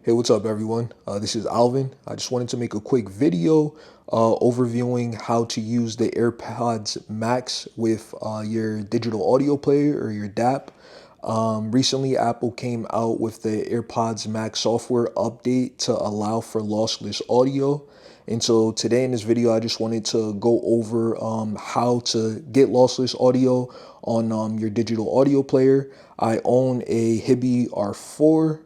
Hey, what's up everyone? This is Alvin. I just wanted to make a quick video overviewing how to use the AirPods Max with your digital audio player or your DAP. Recently, Apple came out with the AirPods Max software update to allow for lossless audio. And so today in this video, I just wanted to go over how to get lossless audio on your digital audio player. I own a HiBy R4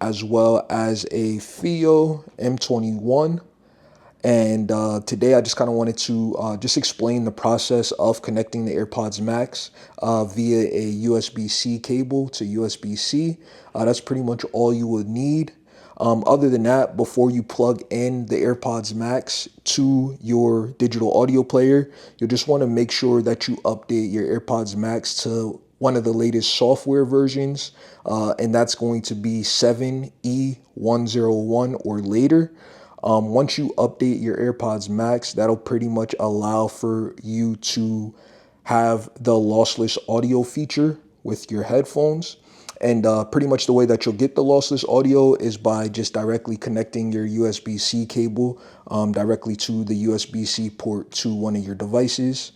as well as a Fiio M21. And today I just kind of wanted to just explain the process of connecting the AirPods Max via a USB-C cable to USB-C. That's pretty much all you would need. Other than that, before you plug in the AirPods Max to your digital audio player, you'll just want to make sure that you update your AirPods Max to one of the latest software versions, and that's going to be 7E101 or later. Once you update your AirPods Max, that'll pretty much allow for you to have the lossless audio feature with your headphones. And pretty much the way that you'll get the lossless audio is by just directly connecting your USB-C cable directly to the USB-C port to one of your devices.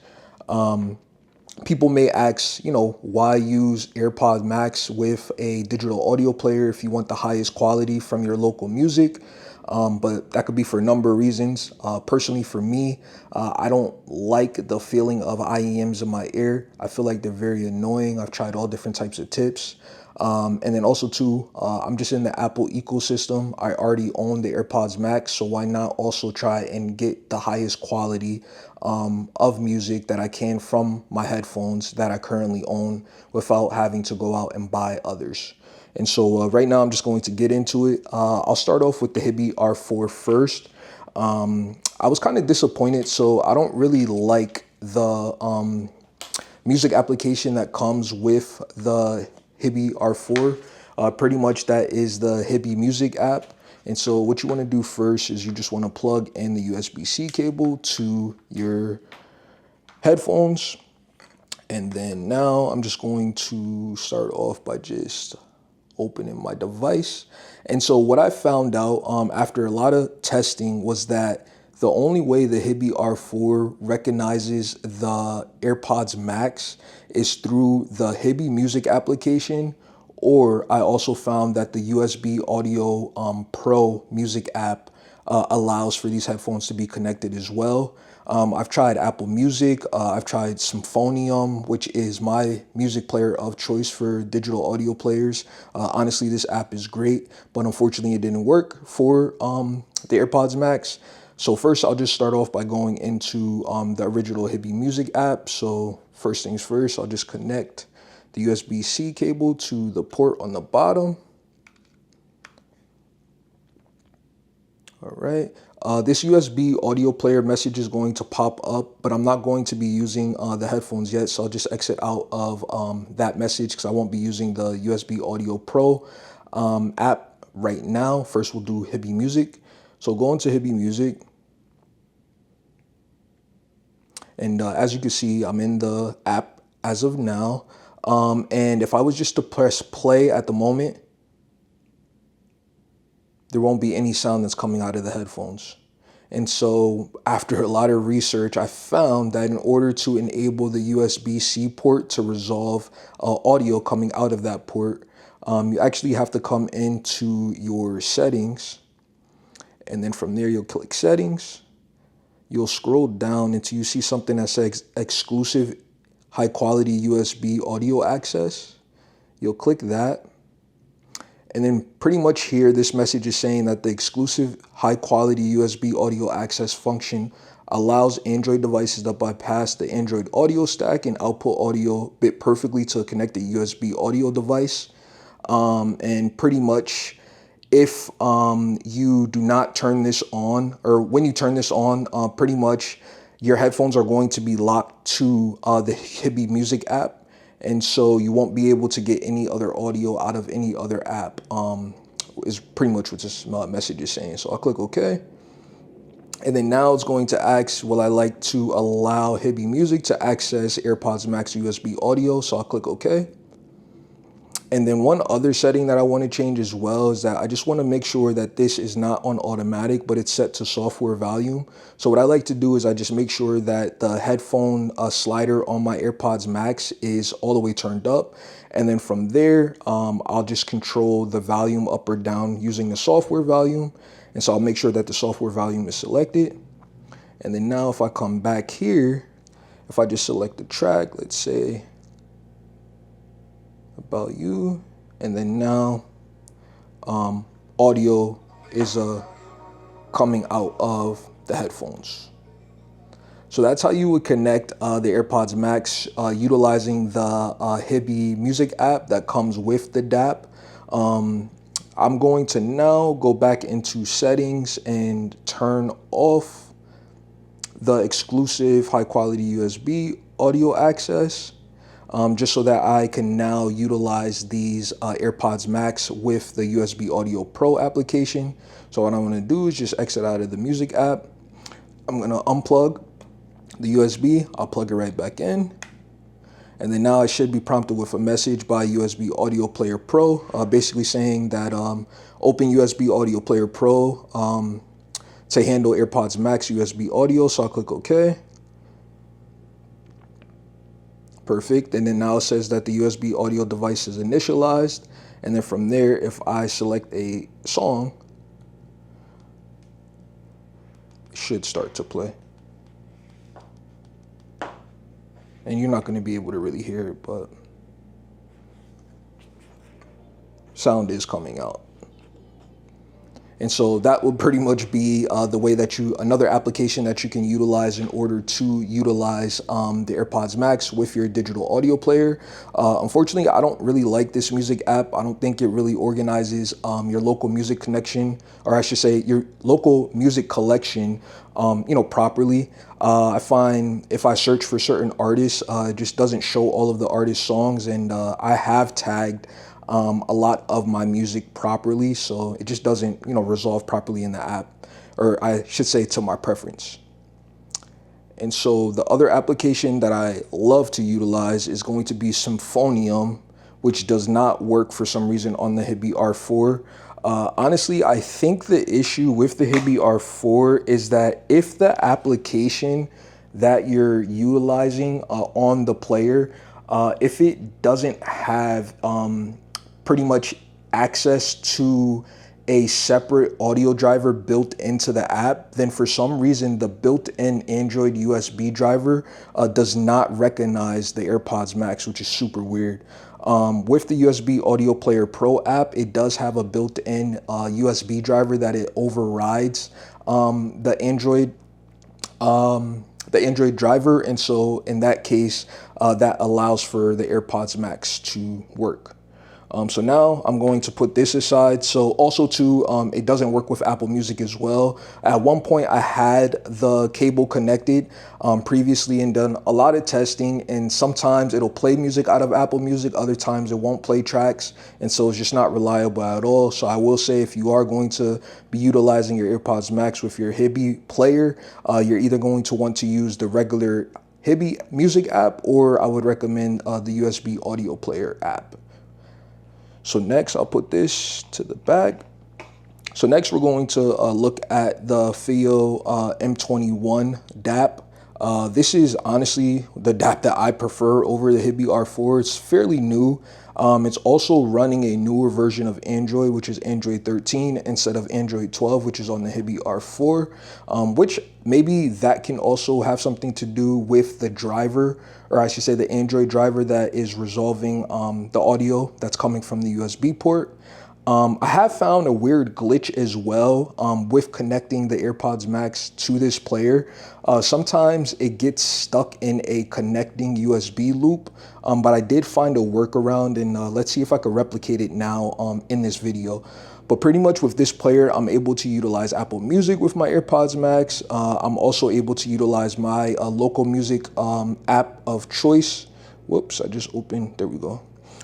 People may ask, why use AirPods Max with a digital audio player if you want the highest quality from your local music? But that could be for a number of reasons. Personally, for me, I don't like the feeling of IEMs in my ear. I feel like they're very annoying. I've tried all different types of tips. And then also too, I'm just in the Apple ecosystem. I already own the AirPods Max, so why not also try and get the highest quality of music that I can from my headphones that I currently own without having to go out and buy others. And so right now I'm just going to get into it. I'll start off with the HiBy R4 first. I was kind of disappointed, so I don't really like the music application that comes with the HiBy R4. Pretty much that is the HiBy Music app. And so what you want to do first is you just want to plug in the USB-C cable to your headphones. And then now I'm just going to start off by just opening my device. And so what I found out after a lot of testing was that the only way the HiBy R4 recognizes the AirPods Max is through the HiBy Music application, or I also found that the USB Audio Pro Music app allows for these headphones to be connected as well. I've tried Apple Music, I've tried Symphonium, which is my music player of choice for digital audio players. Honestly, this app is great, but unfortunately it didn't work for the AirPods Max. So first, I'll just start off by going into the original HiBy Music app. So first things first, I'll just connect the USB-C cable to the port on the bottom. All right. This USB audio player message is going to pop up, but I'm not going to be using the headphones yet. So I'll just exit out of that message because I won't be using the USB Audio Pro app right now. First, we'll do HiBy Music. So go into HiBy Music. And as you can see, I'm in the app as of now. And if I was just to press play at the moment, there won't be any sound that's coming out of the headphones. And so after a lot of research, I found that in order to enable the USB-C port to resolve audio coming out of that port, you actually have to come into your settings. And then from there, you'll click settings. You'll scroll down until you see something that says exclusive high quality USB audio access. You'll click that. And then pretty much here, this message is saying that the exclusive high quality USB audio access function allows Android devices that bypass the Android audio stack and output audio bit perfectly to connect a USB audio device. And pretty much if you do not turn this on, or when you turn this on, pretty much your headphones are going to be locked to the HiBy Music app. And so you won't be able to get any other audio out of any other app, is pretty much what this message is saying. So I'll click OK. And then now it's going to ask, will I like to allow HiBy Music to access AirPods Max USB audio? So I'll click OK. And then one other setting that I want to change as well is that I just want to make sure that this is not on automatic, but it's set to software volume. So what I like to do is I just make sure that the headphone slider on my AirPods Max is all the way turned up. And then from there, I'll just control the volume up or down using the software volume. And so I'll make sure that the software volume is selected. And then now if I come back here, if I just select the track, let's say About You, and then now audio is coming out of the headphones. So that's how you would connect the AirPods Max utilizing the HiBy music app that comes with the DAP. I'm going to now go back into settings and turn off the exclusive high quality USB audio access, just so that I can now utilize these AirPods Max with the USB Audio Pro application. So what I'm gonna do is just exit out of the music app. I'm gonna unplug the USB, I'll plug it right back in. And then now I should be prompted with a message by USB Audio Player Pro, basically saying that open USB Audio Player Pro to handle AirPods Max USB audio. So I'll click OK. Perfect. And then now it says that the USB audio device is initialized. And then from there, if I select a song, it should start to play. And you're not going to be able to really hear it, but sound is coming out. And so that will pretty much be the way that another application that you can utilize in order to utilize the AirPods Max with your digital audio player. Unfortunately, I don't really like this music app. I don't think it really organizes your local music connection, or I should say your local music collection, properly. I find if I search for certain artists, it just doesn't show all of the artist songs, and I have tagged a lot of my music properly, so it just doesn't resolve properly in the app, or I should say to my preference. And so the other application that I love to utilize is going to be Symphonium, which does not work for some reason on the HiBy R4. Honestly, I think the issue with the HiBy R4 is that if the application that you're utilizing on the player, if it doesn't have pretty much access to a separate audio driver built into the app, then for some reason the built-in Android USB driver does not recognize the AirPods Max, which is super weird. With the USB Audio Player Pro app, it does have a built-in USB driver that it overrides the Android driver, and so in that case, that allows for the AirPods Max to work. So now I'm going to put this aside. So also too, it doesn't work with Apple Music as well. At one point I had the cable connected previously and done a lot of testing, and sometimes it'll play music out of Apple Music, other times it won't play tracks, and so it's just not reliable at all. So I will say, if you are going to be utilizing your AirPods Max with your HiBy player, you're either going to want to use the regular HiBy Music app, or I would recommend the USB Audio Player app. So next, I'll put this to the back. So next, we're going to look at the Fiio M21 DAP. This is honestly the DAP that I prefer over the HiBy R4. It's fairly new. It's also running a newer version of Android, which is Android 13 instead of Android 12, which is on the HiBy R4, which maybe that can also have something to do with the driver, or I should say the Android driver that is resolving the audio that's coming from the USB port. I have found a weird glitch as well with connecting the AirPods Max to this player. Sometimes it gets stuck in a connecting USB loop, but I did find a workaround, and let's see if I could replicate it now in this video. But pretty much with this player, I'm able to utilize Apple Music with my AirPods Max. I'm also able to utilize my local music app of choice. Whoops, I just opened, there we go.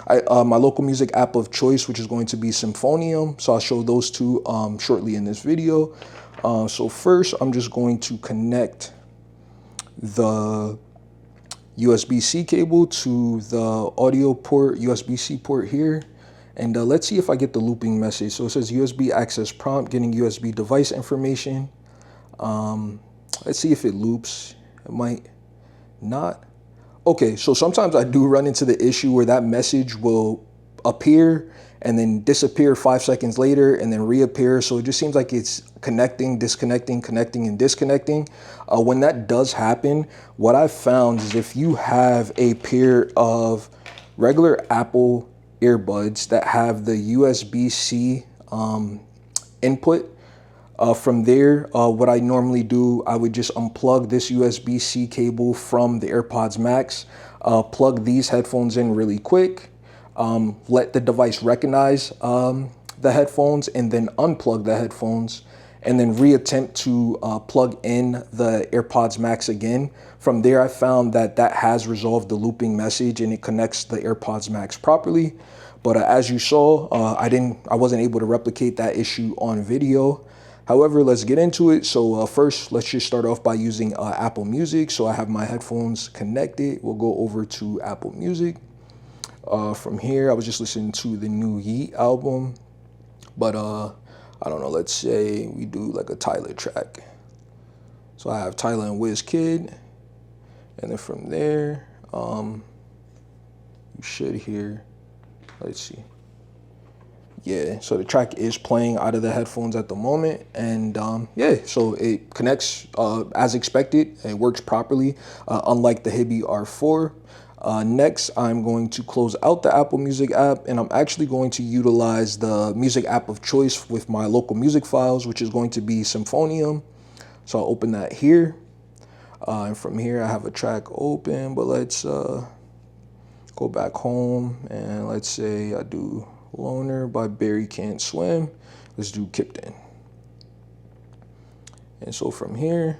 My local music app of choice, which is going to be Symphonium. So I'll show those two shortly in this video. So first, I'm just going to connect the USB-C cable to the audio port, USB-C port here. And let's see if I get the looping message. So it says USB access prompt, getting USB device information. Let's see if it loops. It might not. Okay, so sometimes I do run into the issue where that message will appear and then disappear 5 seconds later and then reappear. So it just seems like it's connecting, disconnecting, connecting, and disconnecting. When that does happen, what I've found is if you have a pair of regular Apple earbuds that have the USB-C input, from there, what I normally do, I would just unplug this USB-C cable from the AirPods Max, plug these headphones in really quick, let the device recognize the headphones, and then unplug the headphones, and then reattempt to plug in the AirPods Max again. From there, I found that that has resolved the looping message and it connects the AirPods Max properly. But as you saw, I wasn't able to replicate that issue on video. However, let's get into it. So first, let's just start off by using Apple Music. So I have my headphones connected. We'll go over to Apple Music. From here, I was just listening to the new Yeet album. But I don't know, let's say we do like a Tyler track. So I have Tyler and WizKid. And then from there, you should hear, let's see. Yeah, so the track is playing out of the headphones at the moment. And yeah, so it connects as expected. It works properly, unlike the HiBy R4. Next, I'm going to close out the Apple Music app, and I'm actually going to utilize the music app of choice with my local music files, which is going to be Symphonium. So I'll open that here. And from here, I have a track open, but let's go back home. And let's say I do Loner by Barry Can't Swim. Let's do Kipton. And so from here,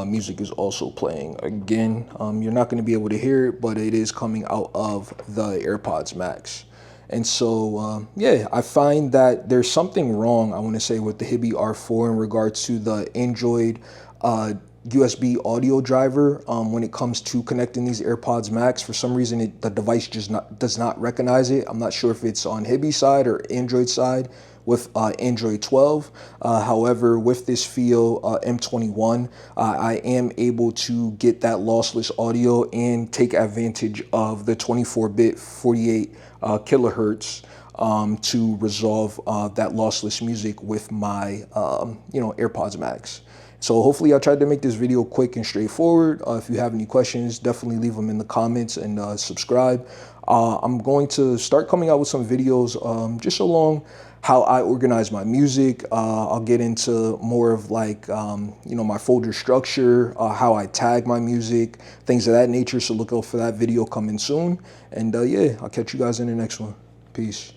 music is also playing again. You're not going to be able to hear it, but it is coming out of the AirPods Max. And so, yeah, I find that there's something wrong, I want to say, with the HiBy R4 in regards to the Android USB audio driver. When it comes to connecting these AirPods Max, for some reason the device just does not recognize it. I'm not sure if it's on HiBy side or Android side with Android 12. However, with this Fiio M21, I am able to get that lossless audio and take advantage of the 24-bit 48 kilohertz to resolve that lossless music with my AirPods Max. So hopefully I tried to make this video quick and straightforward. If you have any questions, definitely leave them in the comments and subscribe. I'm going to start coming out with some videos just along how I organize my music. I'll get into more of like, my folder structure, how I tag my music, things of that nature. So look out for that video coming soon. And yeah, I'll catch you guys in the next one. Peace.